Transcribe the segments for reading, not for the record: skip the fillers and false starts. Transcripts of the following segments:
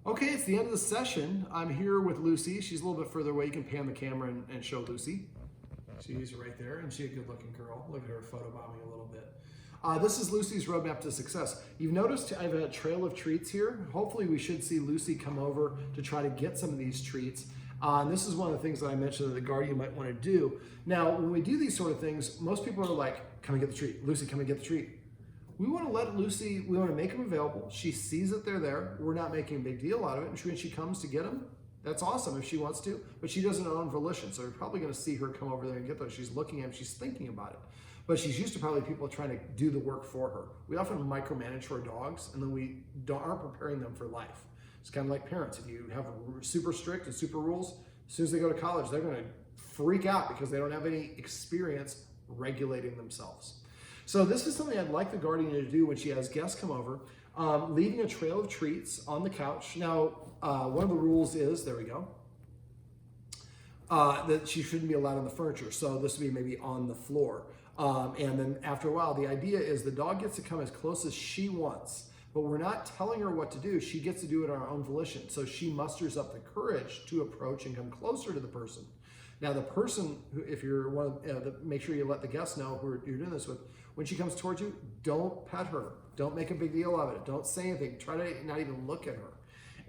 Okay, it's the end of the session. I'm here with Lucy. She's a little bit further away. You can pan the camera and show Lucy. She's right there, and she's a good-looking girl. Look at her photobombing a little bit. This is Lucy's roadmap to success. You've noticed I have a trail of treats here. Hopefully we should see Lucy come over to try to get some of these treats. And this is one of the things that I mentioned that the guardian might want to do. Now, when we do these sort of things, most people are like, come and get the treat. Lucy, come and get the treat. We want to let Lucy, we want to make them available. She sees that they're there. We're not making a big deal out of it. And when she comes to get them, that's awesome if she wants to, but she doesn't own volition. So you're probably going to see her come over there and get those. She's looking at them, she's thinking about it. But she's used to probably people trying to do the work for her. We often micromanage our dogs, and then we aren't preparing them for life. It's kind of like parents. If you have super strict and super rules, as soon as they go to college, they're going to freak out because they don't have any experience regulating themselves. So this is something I'd like the guardian to do when she has guests come over, leaving a trail of treats on the couch. Now, one of the rules is, there we go, that she shouldn't be allowed on the furniture. So this would be maybe on the floor. And then after a while, the idea is the dog gets to come as close as she wants, but we're not telling her what to do. She gets to do it on her own volition. So she musters up the courage to approach and come closer to the person. Now, the person, if you're one of make sure you let the guests know who you're doing this with. When she comes towards you, don't pet her. Don't make a big deal of it. Don't say anything. Try to not even look at her.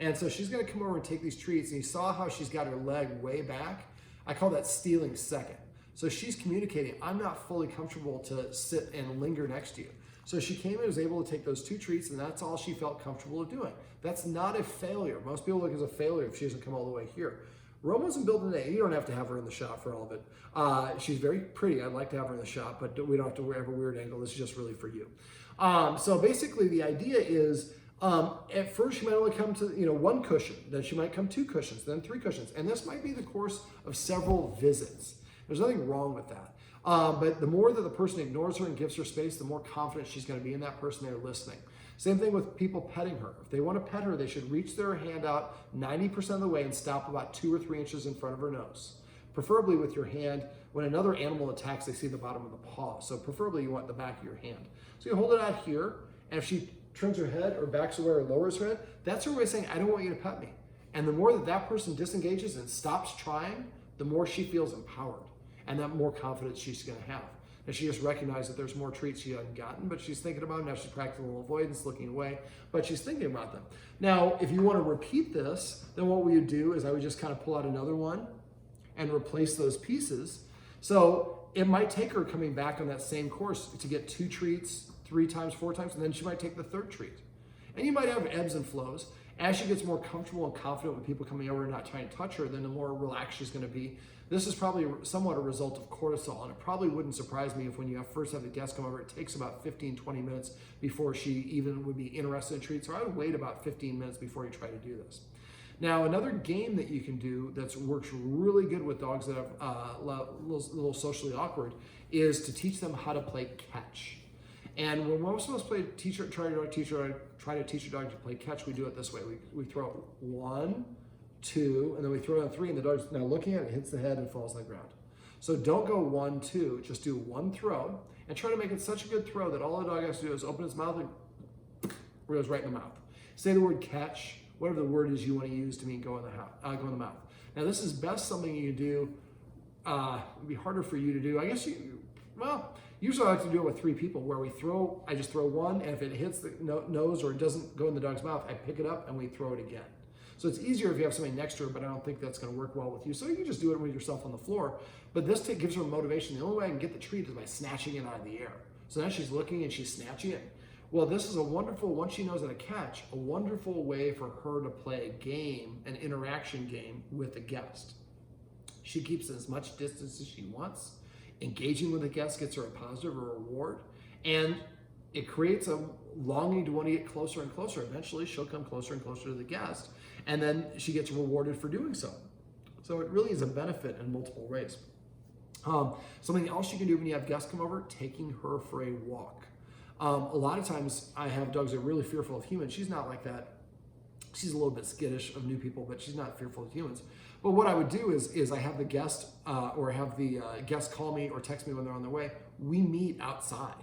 And so she's going to come over and take these treats. And you saw how she's got her leg way back. I call that stealing second. So she's communicating, I'm not fully comfortable to sit and linger next to you. So she came and was able to take those two treats, and that's all she felt comfortable doing. That's not a failure. Most people look as a failure if she doesn't come all the way here. Rome wasn't built in a day. You don't have to have her in the shot for all of it. She's very pretty. I'd like to have her in the shot, but we don't have to have a weird angle. This is just really for you. So basically the idea is, at first she might only come to one cushion, then she might come 2 cushions, then 3 cushions. And this might be the course of several visits. There's nothing wrong with that. But the more that the person ignores her and gives her space, the more confident she's going to be in that person they're listening. Same thing with people petting her. If they want to pet her, they should reach their hand out 90% of the way and stop about 2 or 3 inches in front of her nose. Preferably with your hand. When another animal attacks, they see the bottom of the paw. So preferably you want the back of your hand. So you hold it out here, and if she turns her head or backs away or lowers her head, that's her way of saying, I don't want you to pet me. And the more that that person disengages and stops trying, the more she feels empowered. And that more confidence she's going to have. And she just recognized that there's more treats she hadn't gotten, but she's thinking about it. Now she's practicing a little avoidance, looking away, but she's thinking about them. Now, if you want to repeat this, then what we would do is I would just kind of pull out another one and replace those pieces. So it might take her coming back on that same course to get 2 treats, 3 times, 4 times, and then she might take the 3rd treat. And you might have ebbs and flows. As she gets more comfortable and confident with people coming over and not trying to touch her, then the more relaxed she's going to be. This is probably somewhat a result of cortisol, and it probably wouldn't surprise me if when you first have the guest come over, it takes about 15, 20 minutes before she even would be interested in treats. So I would wait about 15 minutes before you try to do this. Now, another game that you can do that works really good with dogs that are little socially awkward is to teach them how to play catch. And when we're supposed to try to teach a dog to play catch, we do it this way. We throw 1, 2, and then we throw down 3, and the dog's now looking at it, hits the head, and falls on the ground. So don't go 1, 2, just do 1 throw, and try to make it such a good throw that all the dog has to do is open its mouth and it goes right in the mouth. Say the word catch, whatever the word is you want to use to mean go in the mouth. Now this is best something you do, it'd be harder for you to do. I guess usually I like to do it with 3 people where I just throw 1, and if it hits the nose or it doesn't go in the dog's mouth, I pick it up and we throw it again. So it's easier if you have somebody next to her, but I don't think that's going to work well with you. So you can just do it with yourself on the floor. But this gives her motivation. The only way I can get the treat is by snatching it out of the air. So now she's looking and she's snatching it. Well, this is a wonderful, once she knows how to catch, a wonderful way for her to play a game, an interaction game with a guest. She keeps as much distance as she wants. Engaging with the guest gets her a positive or reward. And it creates a longing to want to get closer and closer. Eventually, she'll come closer and closer to the guest, and then she gets rewarded for doing so. So it really is a benefit in multiple ways. Something else you can do when you have guests come over, taking her for a walk. A lot of times I have dogs that are really fearful of humans. She's not like that. She's a little bit skittish of new people, but she's not fearful of humans. But what I would do is I have the guest or have the guest call me or text me when they're on their way. We meet outside.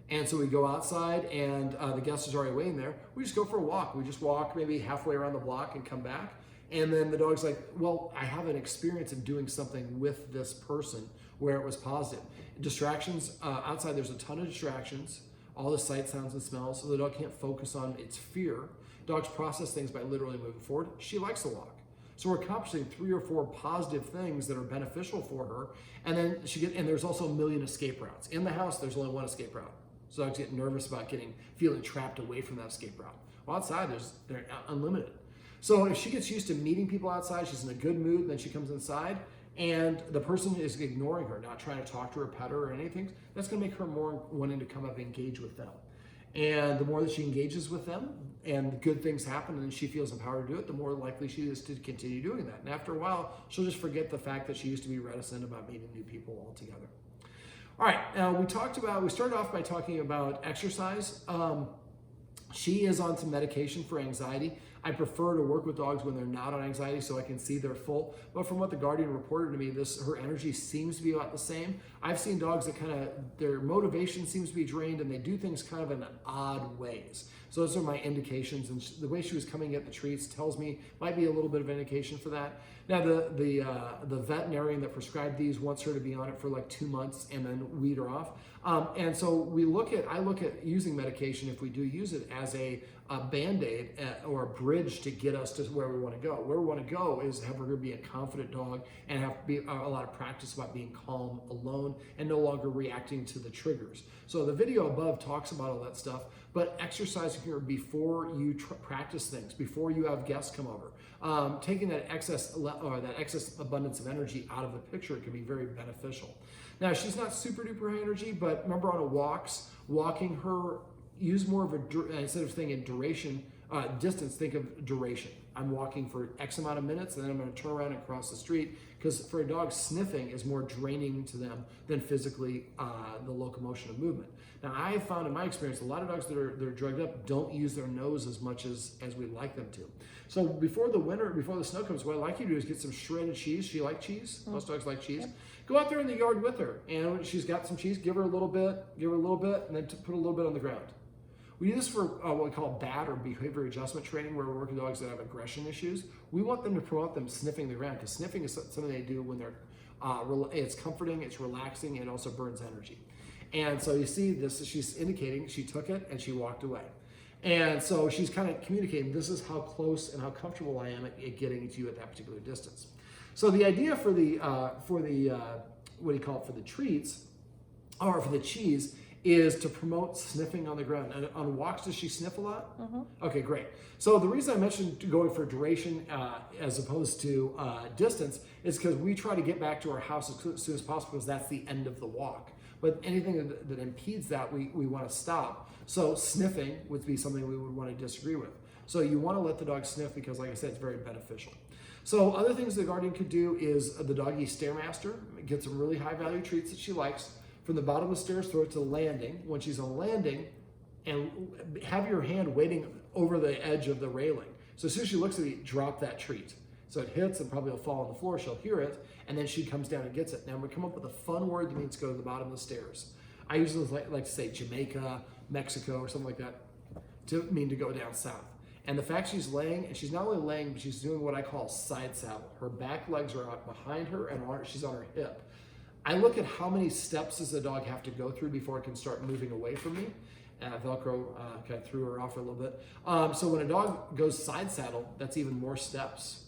And so we go outside, and the guest is already waiting there. We just go for a walk. We just walk maybe halfway around the block and come back. And then the dog's like, well, I have an experience in doing something with this person where it was positive. Distractions, outside there's a ton of distractions, all the sight, sounds, and smells, so the dog can't focus on its fear. Dogs process things by literally moving forward. She likes to walk. So we're accomplishing 3 or 4 positive things that are beneficial for her. And then and there's also a million escape routes. In the house, there's only one escape route. So dogs get nervous about feeling trapped away from that escape route. Well, outside, they're unlimited. So if she gets used to meeting people outside, she's in a good mood, then she comes inside, and the person is ignoring her, not trying to talk to her, pet her, or anything, that's going to make her more wanting to come up and engage with them. And the more that she engages with them and good things happen and she feels empowered to do it, the more likely she is to continue doing that. And after a while, she'll just forget the fact that she used to be reticent about meeting new people altogether. All right, now we started off by talking about exercise. She is on some medication for anxiety. I prefer to work with dogs when they're not on anxiety so I can see they're full. But from what the Guardian reported to me, her energy seems to be about the same. I've seen dogs that their motivation seems to be drained and they do things kind of in odd ways. So those are my indications. And the way she was coming at the treats tells me might be a little bit of an indication for that. Now the veterinarian that prescribed these wants her to be on it for like 2 months and then weed her off. And so I look at using medication, if we do use it, as a Band-Aid or a bridge to get us to where we want to go. Where we want to go is have her be a confident dog and have be a lot of practice about being calm alone and no longer reacting to the triggers. So the video above talks about all that stuff, but exercising her before you practice things, before you have guests come over, taking that excess abundance of energy out of the picture can be very beneficial. Now, she's not super duper high energy, but remember on walking her, use more of instead of thinking duration, distance, think of duration. I'm walking for X amount of minutes and then I'm going to turn around and cross the street, because for a dog, sniffing is more draining to them than physically the locomotion of movement. Now, I have found in my experience, a lot of dogs that are drugged up don't use their nose as much as we'd like them to. So before the snow comes, what I like you to do is get some shredded cheese. She likes cheese. Most dogs like cheese. Yep. Go out there in the yard with her, and when she's got some cheese, give her a little bit, and then put a little bit on the ground. We do this for what we call BAT, or behavior adjustment training, where we're working with dogs that have aggression issues. We want them to promote them sniffing the ground, because sniffing is something they do when they're, it's comforting, it's relaxing, and it also burns energy. And so you see this, she's indicating she took it and she walked away. And so she's kind of communicating, this is how close and how comfortable I am at getting to you at that particular distance. So the idea for the treats, or for the cheese, is to promote sniffing on the ground. And on walks, does she sniff a lot? Mm-hmm. Okay, great. So the reason I mentioned going for duration as opposed to distance is because we try to get back to our house as soon as possible, because that's the end of the walk. But anything that impedes that, we want to stop. So sniffing would be something we would want to disagree with. So you want to let the dog sniff because, like I said, it's very beneficial. So other things the Guardian could do is the doggy stairmaster, get some really high value treats that she likes. From the bottom of the stairs, throw it to the landing. When she's on landing, and have your hand waiting over the edge of the railing. So as soon as she looks at it, drop that treat. So it hits and probably will fall on the floor. She'll hear it, and then she comes down and gets it. Now we come up with a fun word that means go to the bottom of the stairs. I usually like to say Jamaica, Mexico, or something like that, to mean to go down south. And the fact she's laying, and she's not only laying, but she's doing what I call side saddle. Her back legs are out behind her, and she's on her hip. I look at how many steps does the dog have to go through before it can start moving away from me. Velcro kind of threw her off a little bit. So when a dog goes side saddle, that's even more steps.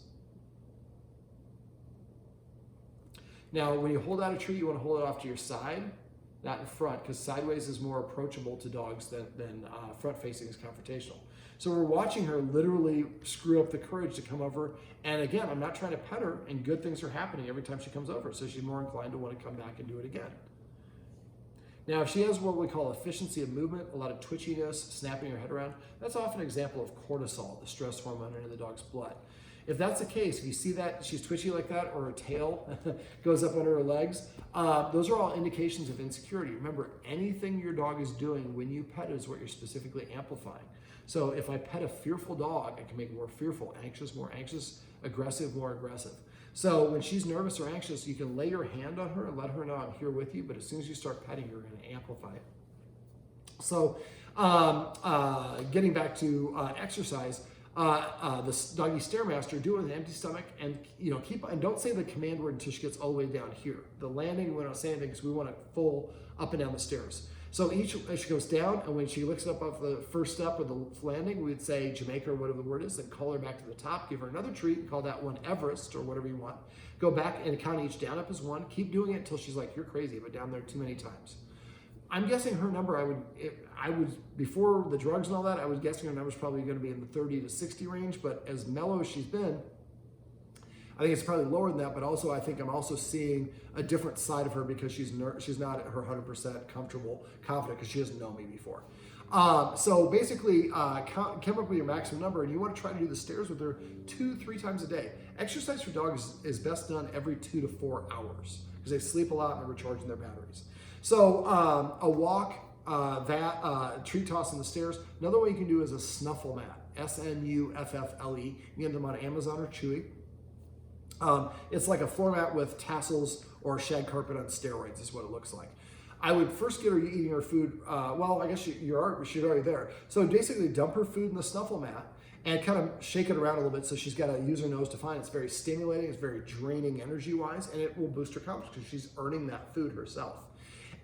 Now, when you hold out a treat, you want to hold it off to your side, not in front, because sideways is more approachable to dogs than front-facing is confrontational. So we're watching her literally screw up the courage to come over. And again, I'm not trying to pet her, and good things are happening every time she comes over. So she's more inclined to want to come back and do it again. Now, if she has what we call efficiency of movement, a lot of twitchiness, snapping her head around, that's often an example of cortisol, the stress hormone in the dog's blood. If that's the case, if you see that she's twitchy like that, or her tail goes up under her legs, those are all indications of insecurity. Remember, anything your dog is doing when you pet it is what you're specifically amplifying. So if I pet a fearful dog, I can make it more fearful, more anxious, aggressive, more aggressive. So when she's nervous or anxious, you can lay your hand on her and let her know I'm here with you, but as soon as you start petting, you're going to amplify it. So, getting back to exercise, the doggy stairmaster, do it with an empty stomach, and and don't say the command word until she gets all the way down here. The landing, we don't say anything because we want it full up and down the stairs. So as she goes down, and when she looks up off the first step of the landing, we'd say Jamaica or whatever the word is, then call her back to the top, give her another treat, and call that one Everest or whatever you want. Go back and count each down up as one. Keep doing it until she's like, you're crazy, but down there too many times. I'm guessing her number, I was before the drugs and all that, I was guessing her number's probably going to be in the 30 to 60 range, but as mellow as she's been, I think it's probably lower than that, but also I think I'm also seeing a different side of her because she's not at her 100% comfortable, confident, because she doesn't know me before. So basically, come up with your maximum number, and you want to try to do the stairs with her 2-3 times a day. Exercise for dogs is best done every 2 to 4 hours because they sleep a lot and they're recharging their batteries. So a walk, treat toss on the stairs. Another way you can do is a snuffle mat, SNUFFLE. You can get them on Amazon or Chewy. It's like a floor mat with tassels or shag carpet on steroids is what it looks like. I would first get her eating her food. Well, I guess she's already there. So basically dump her food in the snuffle mat and kind of shake it around a little bit so she's got to use her nose to find it. It's very stimulating, it's very draining energy-wise, and it will boost her confidence because she's earning that food herself.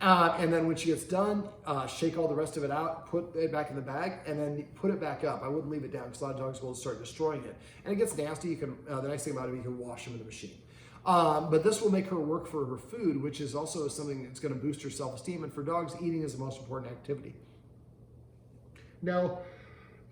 And then when she gets done, shake all the rest of it out, put it back in the bag, and then put it back up. I wouldn't leave it down because a lot of dogs will start destroying it. And it gets nasty. You can. The nice thing about it, you can wash them in the machine. But this will make her work for her food, which is also something that's going to boost her self-esteem. And for dogs, eating is the most important activity. Now,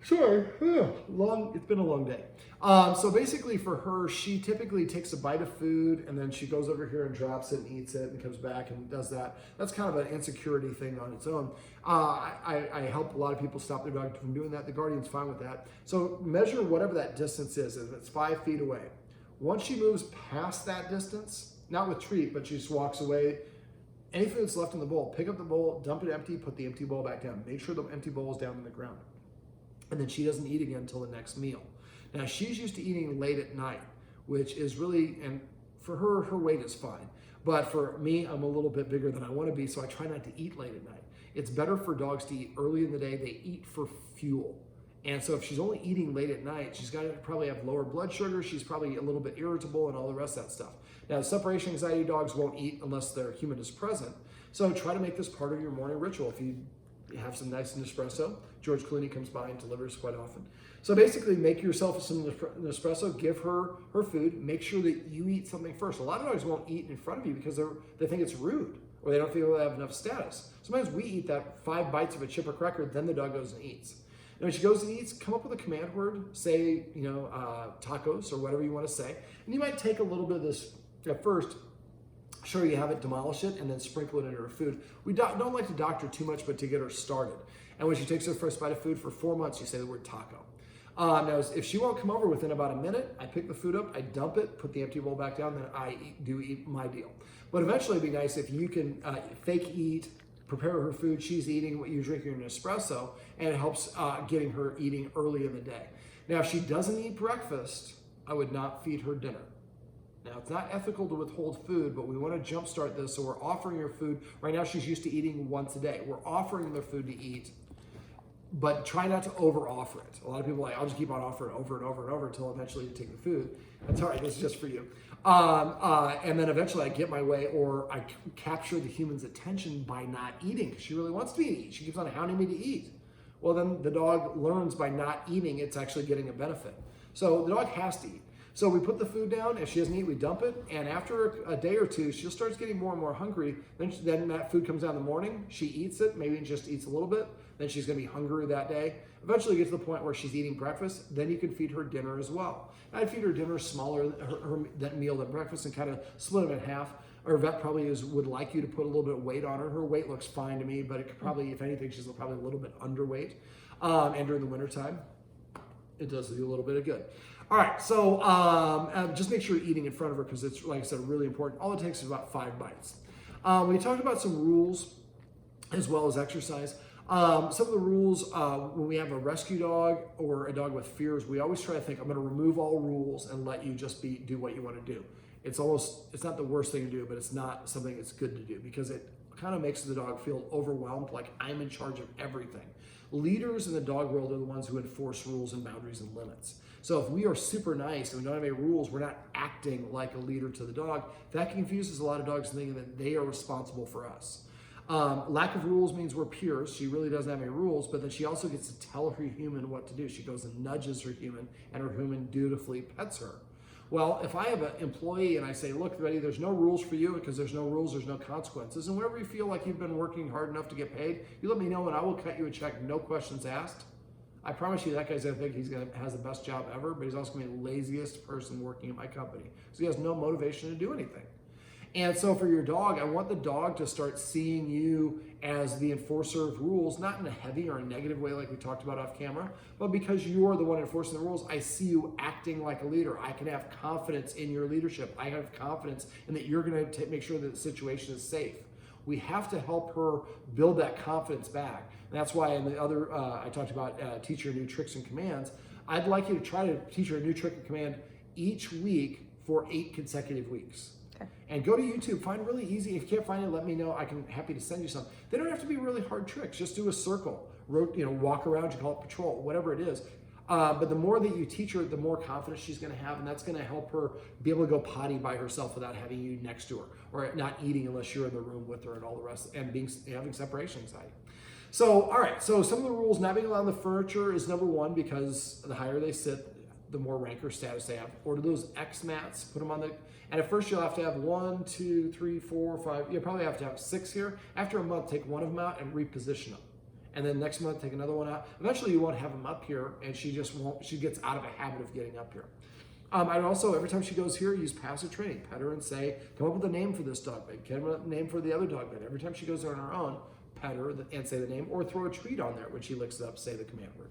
sorry, it's been a long day. So basically for her, she typically takes a bite of food and then she goes over here and drops it and eats it and comes back and does that. That's kind of an insecurity thing on its own. I help a lot of people stop their dog from doing that. The Guardian's fine with that. So measure whatever that distance is. If it's 5 feet away. Once she moves past that distance, not with treat, but she just walks away, anything that's left in the bowl, pick up the bowl, dump it empty, put the empty bowl back down. Make sure the empty bowl is down on the ground. And then she doesn't eat again until the next meal. Now she's used to eating late at night, which is really, and for her, her weight is fine. But for me, I'm a little bit bigger than I want to be, so I try not to eat late at night. It's better for dogs to eat early in the day. They eat for fuel. And so if she's only eating late at night, she's going to probably have lower blood sugar. She's probably a little bit irritable and all the rest of that stuff. Now, separation anxiety dogs won't eat unless their human is present. So try to make this part of your morning ritual. If you have some nice Nespresso, George Clooney comes by and delivers quite often. So basically make yourself some Nespresso, give her her food, make sure that you eat something first. A lot of dogs won't eat in front of you because they think it's rude or they don't feel they have enough status. Sometimes we eat that 5 bites of a chip or cracker, then the dog goes and eats. And when she goes and eats, come up with a command word, say, tacos or whatever you want to say. And you might take a little bit of this at first, sure you have it, demolish it, and then sprinkle it into her food. We don't like to doctor too much, but to get her started. And when she takes her first bite of food for 4 months, you say the word taco. Now, if she won't come over within about a minute, I pick the food up, I dump it, put the empty bowl back down, then I eat my deal. But eventually it'd be nice if you can fake eat, prepare her food, she's eating what you're drinking an espresso, and it helps getting her eating early in the day. Now, if she doesn't eat breakfast, I would not feed her dinner. Now, it's not ethical to withhold food, but we want to jumpstart this, so we're offering her food. Right now, she's used to eating once a day. We're offering her food to eat, but try not to over-offer it. A lot of people are like, I'll just keep on offering over and over and over until eventually you take the food. That's all right, this is just for you. And then eventually I get my way, or I capture the human's attention by not eating. She really wants me to eat. She keeps on hounding me to eat. Well, then the dog learns by not eating, it's actually getting a benefit. So the dog has to eat. So we put the food down. If she doesn't eat, we dump it. And after a day or two, she'll start getting more and more hungry. Then that food comes down in the morning. She eats it, maybe just eats a little bit. Then she's going to be hungry that day. Eventually get to the point where she's eating breakfast. Then you can feed her dinner as well. I'd feed her dinner smaller, that meal than breakfast, and kind of split them in half. Our vet probably would like you to put a little bit of weight on her. Her weight looks fine to me, but it could probably, if anything, she's probably a little bit underweight. And during the wintertime, it does do a little bit of good. All right, so just make sure you're eating in front of her because it's, like I said, really important. All it takes is about 5 bites. We talked about some rules as well as exercise. Some of the rules when we have a rescue dog or a dog with fears, we always try to think, I'm going to remove all rules and let you just do what you want to do. It's not the worst thing to do, but it's not something that's good to do because it kind of makes the dog feel overwhelmed, like I'm in charge of everything. Leaders in the dog world are the ones who enforce rules and boundaries and limits. So if we are super nice and we don't have any rules, we're not acting like a leader to the dog. That confuses a lot of dogs thinking that they are responsible for us. Lack of rules means we're peers. She really doesn't have any rules, but then she also gets to tell her human what to do. She goes and nudges her human, and her human dutifully pets her. Well, if I have an employee and I say, look, Betty, there's no rules for you because there's no rules, there's no consequences. And whenever you feel like you've been working hard enough to get paid, you let me know and I will cut you a check, no questions asked. I promise you that guy's gonna think has the best job ever, but he's also gonna be the laziest person working at my company. So he has no motivation to do anything. And so for your dog, I want the dog to start seeing you as the enforcer of rules, not in a heavy or a negative way like we talked about off camera, but because you are the one enforcing the rules, I see you acting like a leader. I can have confidence in your leadership. I have confidence in that you're gonna make sure that the situation is safe. We have to help her build that confidence back. And that's why in the other, I talked about teach her new tricks and commands. I'd like you to try to teach her a new trick and command each week for 8 consecutive weeks. And go to YouTube, find really easy. If you can't find it, let me know. I'm happy to send you some. They don't have to be really hard tricks. Just do a circle, walk around, you call it patrol, whatever it is. But the more that you teach her, the more confidence she's gonna have, and that's gonna help her be able to go potty by herself without having you next to her, or not eating unless you're in the room with her and all the rest, and having separation anxiety. So, all right, so some of the rules, not being allowed on the furniture is number 1, because the higher they sit, the more rank or status they have. Order those X mats, put them on the, and at first you'll have to have 1, 2, 3, 4, 5, you'll probably have to have 6 here. After a month, take one of them out and reposition them. And then next month, take another one out. Eventually you won't have them up here, and she gets out of a habit of getting up here. I'd also, every time she goes here, use passive training. Pet her and say, come up with a name for this dog bed, come up with a name for the other dog bed. Every time she goes there on her own, pet her and say the name, or throw a treat on there when she licks it up, say the command word.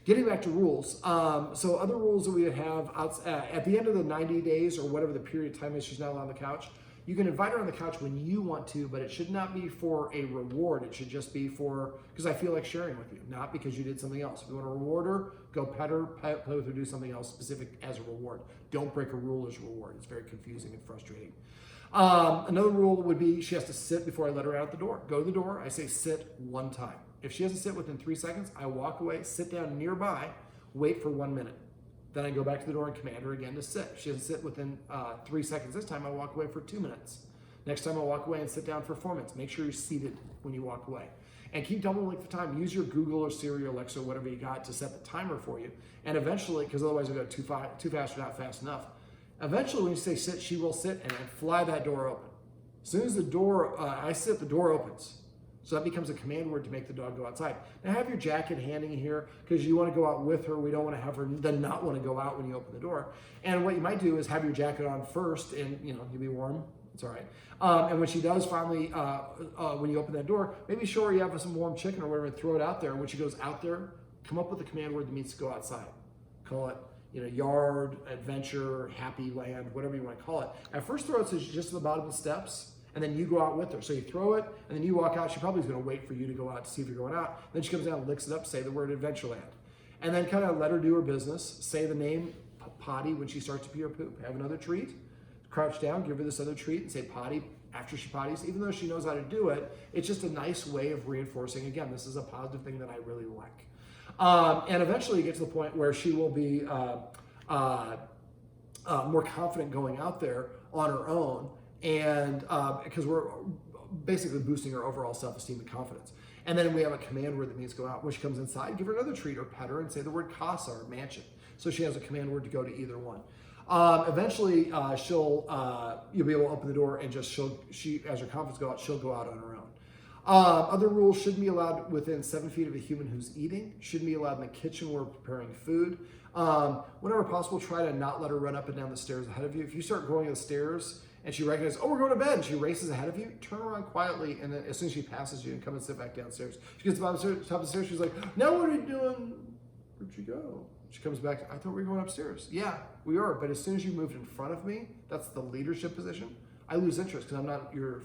Getting back to rules, so other rules that we have at the end of the 90 days or whatever the period of time is she's not on the couch, you can invite her on the couch when you want to, but it should not be for a reward. It should just be for, because I feel like sharing with you, not because you did something else. If you want to reward her, go pet her, play with her, do something else specific as a reward. Don't break a rule as a reward. It's very confusing and frustrating. Another rule would be she has to sit before I let her out the door. Go to the door, I say sit 1 time. If she doesn't sit within 3 seconds, I walk away, sit down nearby, wait for 1 minute. Then I go back to the door and command her again to sit. If she doesn't sit within 3 seconds this time, I walk away for 2 minutes. Next time I walk away and sit down for 4 minutes. Make sure you're seated when you walk away. And keep double length of time. Use your Google or Siri or Alexa or whatever you got to set the timer for you. And eventually, because otherwise it'll go too fast or not fast enough, eventually when you say sit, she will sit and then fly that door open. As soon as the door, I sit, the door opens. So that becomes a command word to make the dog go outside. Now have your jacket handy here because you want to go out with her. We don't want to have her then not want to go out when you open the door. And what you might do is have your jacket on first and you'll be warm. It's all right. And when she does finally, when you open that door, maybe show her you have some warm chicken or whatever and throw it out there. And when she goes out there, come up with a command word that means to go outside. Call it yard, adventure, happy land, whatever you want to call it. At first throw it so she's just at the bottom of the steps. And then you go out with her. So you throw it, and then you walk out. She probably is going to wait for you to go out to see if you're going out. Then she comes down and licks it up, say the word Adventureland. And then kind of let her do her business. Say the name potty when she starts to pee or poop. Have another treat. Crouch down, give her this other treat, and say potty after she potties. Even though she knows how to do it, it's just a nice way of reinforcing, again, this is a positive thing that I really like. And eventually you get to the point where she will be more confident going out there on her own. And because we're basically boosting her overall self-esteem and confidence. And then we have a command word that means go out. When she comes inside, give her another treat or pet her and say the word casa or mansion. So she has a command word to go to either one. Eventually, you'll be able to open the door and just as her confidence go out, she'll go out on her own. Other rules: shouldn't be allowed within 7 feet of a human who's eating. Shouldn't be allowed in the kitchen where we're preparing food. Whenever possible, try to not let her run up and down the stairs ahead of you. If you start going up the stairs, and she recognizes, oh, we're going to bed, and she races ahead of you, turn around quietly, and then as soon as she passes you, and come and sit back downstairs. She gets to the top of the stairs, she's like, now what are you doing? Where'd she go? She comes back, I thought we were going upstairs. Yeah, we are, but as soon as you moved in front of me, that's the leadership position, I lose interest because I'm not your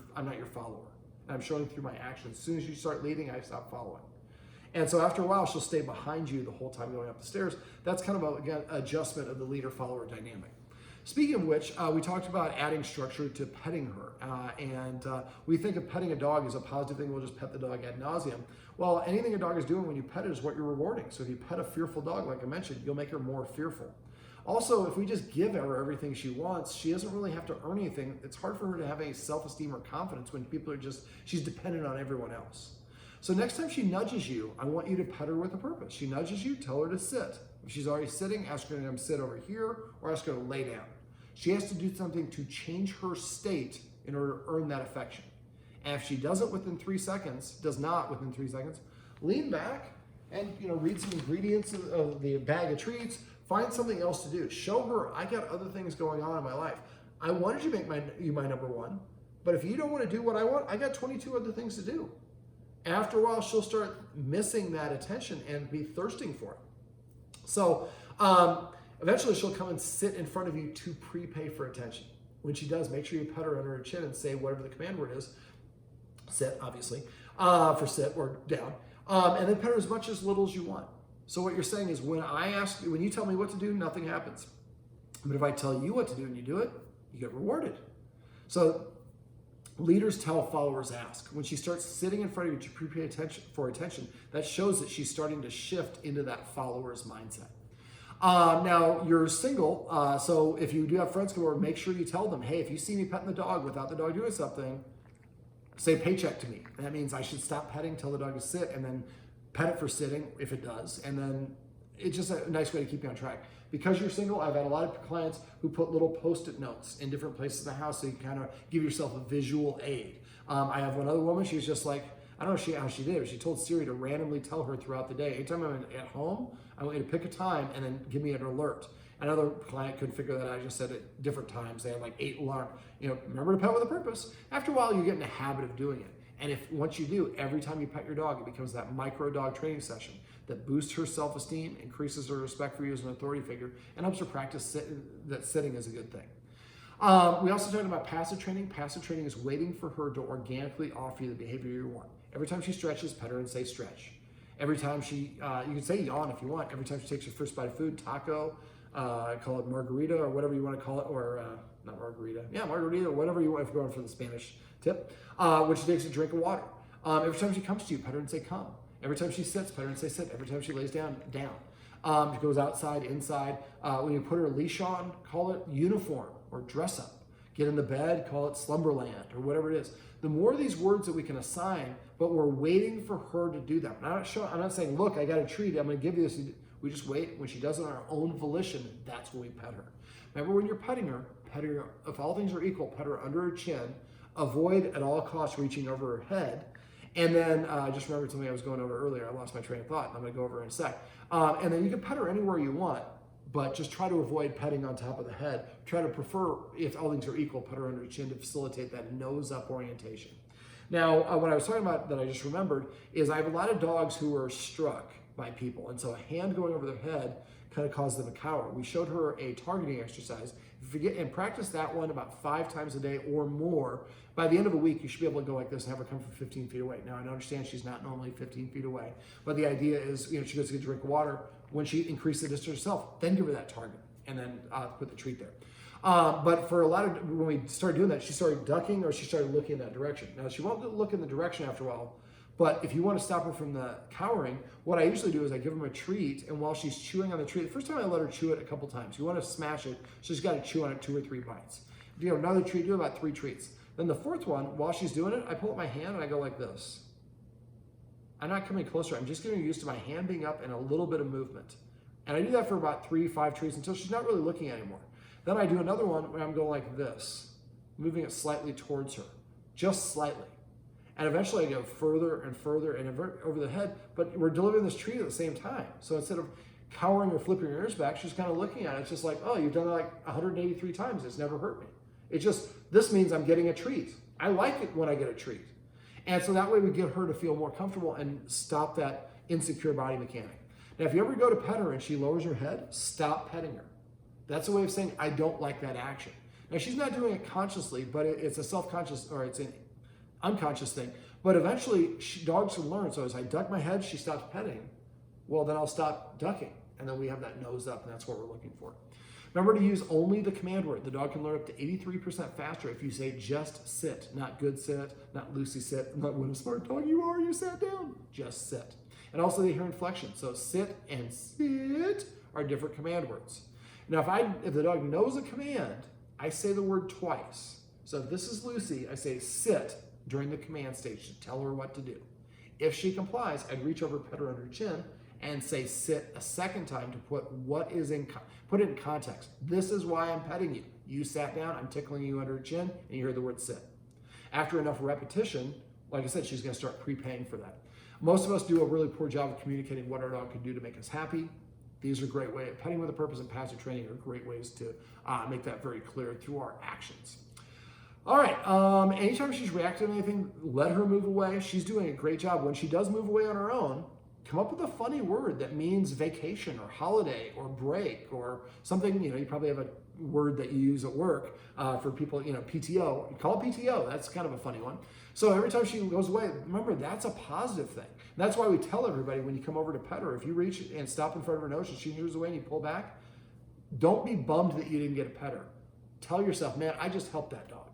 follower. And I'm showing through my actions. As soon as you start leading, I stop following. And so after a while, she'll stay behind you the whole time going up the stairs. That's kind of, again, adjustment of the leader-follower dynamic. Speaking of which, we talked about adding structure to petting her. We think of petting a dog as a positive thing. We'll just pet the dog ad nauseum. Well, anything a dog is doing when you pet it is what you're rewarding. So if you pet a fearful dog, like I mentioned, you'll make her more fearful. Also, if we just give her everything she wants, she doesn't really have to earn anything. It's hard for her to have any self-esteem or confidence when people are she's dependent on everyone else. So next time she nudges you, I want you to pet her with a purpose. She nudges you, tell her to sit. If she's already sitting, ask her to come sit over here or ask her to lay down. She has to do something to change her state in order to earn that affection. And if she doesn't within 3 seconds, does not within 3 seconds, lean back and read some ingredients of the bag of treats, find something else to do. Show her, I got other things going on in my life. I wanted you to make you my number one, but if you don't want to do what I want, I got 22 other things to do. After a while, she'll start missing that attention and be thirsting for it. So eventually she'll come and sit in front of you to prepay for attention. When she does, make sure you pet her under her chin and say whatever the command word is. Sit, obviously, for sit or down. And then pet her as much as little as you want. So what you're saying is when you tell me what to do, nothing happens. But if I tell you what to do and you do it, you get rewarded. So leaders tell, followers ask. When she starts sitting in front of you to prepay attention, that shows that she's starting to shift into that follower's mindset. Now, you're single, so if you do have friends come over, make sure you tell them, hey, if you see me petting the dog without the dog doing something, say paycheck to me. That means I should stop petting, tell the dog to sit, and then pet it for sitting if it does. And then it's just a nice way to keep you on track. Because you're single, I've had a lot of clients who put little Post-it notes in different places in the house so you can kind of give yourself a visual aid. I have one other woman, she was just like, I don't know how she did it, but she told Siri to randomly tell her throughout the day. Anytime I'm at home, I want you to pick a time and then give me an alert. Another client couldn't figure that out. I just said at different times. They had like 8 alarms. Remember to pet with a purpose. After a while, you get in the habit of doing it. And once you do, every time you pet your dog, it becomes that micro dog training session that boosts her self-esteem, increases her respect for you as an authority figure, and helps her practice that sitting is a good thing. We also talked about passive training. Passive training is waiting for her to organically offer you the behavior you want. Every time she stretches, pet her and say stretch. Every time you can say yawn if you want. Every time she takes her first bite of food, taco, call it margarita or whatever you want to call it, or not margarita. Yeah, margarita or whatever you want if you're going for the Spanish tip. When she takes a drink of water. Every time she comes to you, pet her and say come. Every time she sits, pet her and say sit. Every time she lays down, down. She goes outside, inside. When you put her leash on, call it uniform or dress up. Get in the bed, call it slumberland or whatever it is. The more of these words that we can assign, but we're waiting for her to do them. I'm not saying, look, I got a treat, I'm going to give you this. We just wait. When she does it on her own volition, that's when we pet her. Remember, when you're petting her, if all things are equal, pet her under her chin. Avoid at all costs reaching over her head. And then just remember something I was going over earlier. I lost my train of thought, and I'm going to go over in a sec. And then you can pet her anywhere you want, but just try to avoid petting on top of the head. Try to prefer, if all things are equal, pet her under the chin to facilitate that nose-up orientation. Now, what I was talking about that I just remembered is I have a lot of dogs who are struck by people, and so a hand going over their head kind of caused them to cower. We showed her a targeting exercise. And practice that one about 5 times a day or more. By the end of a week, you should be able to go like this and have her come from 15 feet away. Now, I understand she's not normally 15 feet away, but the idea is, she goes to get a drink of water. When she increases the distance herself, then give her that target and then put the treat there. But for a lot of, when we started doing that, she started ducking or she started looking in that direction. Now, she won't look in the direction after a while, but if you want to stop her from the cowering, what I usually do is I give them a treat, and while she's chewing on the treat, the first time I let her chew it a couple times. You want to smash it, so she's got to chew on it 2 or 3 bites. Another treat, do about 3 treats. Then the 4th one, while she's doing it, I pull up my hand and I go like this. I'm not coming closer. I'm just getting used to my hand being up and a little bit of movement. And I do that for about 3-5 treats until she's not really looking anymore. Then I do another one where I'm going like this, moving it slightly towards her, just slightly. And eventually I go further and further and over the head, but we're delivering this treat at the same time. So instead of cowering or flipping her ears back, she's kind of looking at it. It's just like, oh, you've done it like 183 times. It's never hurt me. This means I'm getting a treat. I like it when I get a treat. And so that way we get her to feel more comfortable and stop that insecure body mechanic. Now, if you ever go to pet her and she lowers her head, stop petting her. That's a way of saying, I don't like that action. Now, she's not doing it consciously, but it's a self-conscious, or it's an unconscious thing. But eventually, dogs will learn. So as I duck my head, she stops petting. Well, then I'll stop ducking. And then we have that nose up, and that's what we're looking for. Remember to use only the command word. The dog can learn up to 83% faster if you say just sit, not good sit, not Lucy sit, not what a smart dog you are, you sat down, just sit. And also they hear inflection. So sit and sit are different command words. Now if the dog knows a command, I say the word twice. So if this is Lucy, I say sit during the command stage to tell her what to do. If she complies, I'd reach over, pet her under her chin, and say sit a second time to put it in context. This is why I'm petting you. You sat down, I'm tickling you under her chin, and you heard the word sit. After enough repetition, like I said, she's gonna start prepaying for that. Most of us do a really poor job of communicating what our dog can do to make us happy. These are great ways. Petting with a purpose and passive training are great ways to make that very clear through our actions. All right, anytime she's reacting to anything, let her move away. She's doing a great job. When she does move away on her own, come up with a funny word that means vacation or holiday or break or something. You probably have a word that you use at work for people, PTO. You call it PTO. That's kind of a funny one. So every time she goes away, remember, that's a positive thing. And that's why we tell everybody when you come over to pet her, if you reach and stop in front of her nose and she moves away and you pull back, don't be bummed that you didn't get a pet her. Tell yourself, man, I just helped that dog.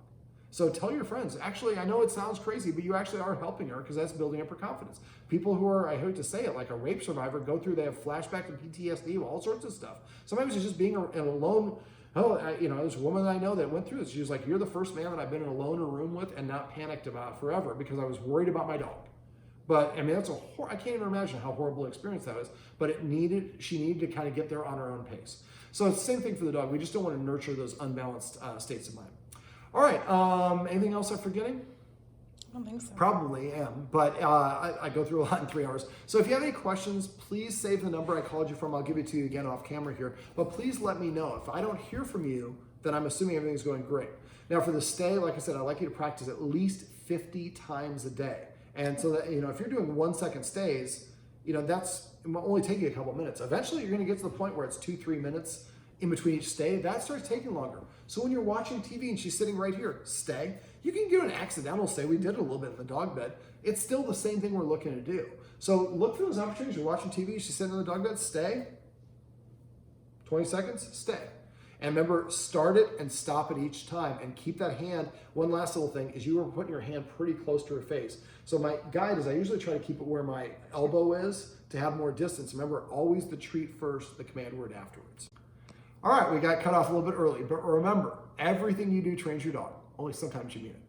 So tell your friends, actually, I know it sounds crazy, but you actually are helping her because that's building up her confidence. People who are, I hate to say it, like a rape survivor, they have flashbacks and PTSD, all sorts of stuff. Sometimes it's just being alone. There's a woman I know that went through this. She was like, you're the first man that I've been alone in a room with and not panicked about forever because I was worried about my dog. But I mean, I can't even imagine how horrible an experience that was, but she needed to kind of get there on her own pace. So it's the same thing for the dog. We just don't want to nurture those unbalanced states of mind. All right, anything else I'm forgetting? I don't think so. Probably am, but I go through a lot in 3 hours. So if you have any questions, please save the number I called you from. I'll give it to you again off camera here, but please let me know. If I don't hear from you, then I'm assuming everything's going great. Now for the stay, like I said, I'd like you to practice at least 50 times a day. And so that, if you're doing 1 second stays, that's, it will only take you a couple minutes. Eventually you're gonna get to the point where it's 2-3 minutes in between each stay. That starts taking longer. So when you're watching TV and she's sitting right here, stay. You can do an accidental stay. We did it a little bit in the dog bed. It's still the same thing we're looking to do. So look for those opportunities. You're watching TV, she's sitting in the dog bed, stay. 20 seconds, stay. And remember, start it and stop it each time and keep that hand. One last little thing is you were putting your hand pretty close to her face. So my guide is I usually try to keep it where my elbow is to have more distance. Remember, always the treat first, the command word afterwards. All right, we got cut off a little bit early, but remember, everything you do trains your dog. Only sometimes you mean it.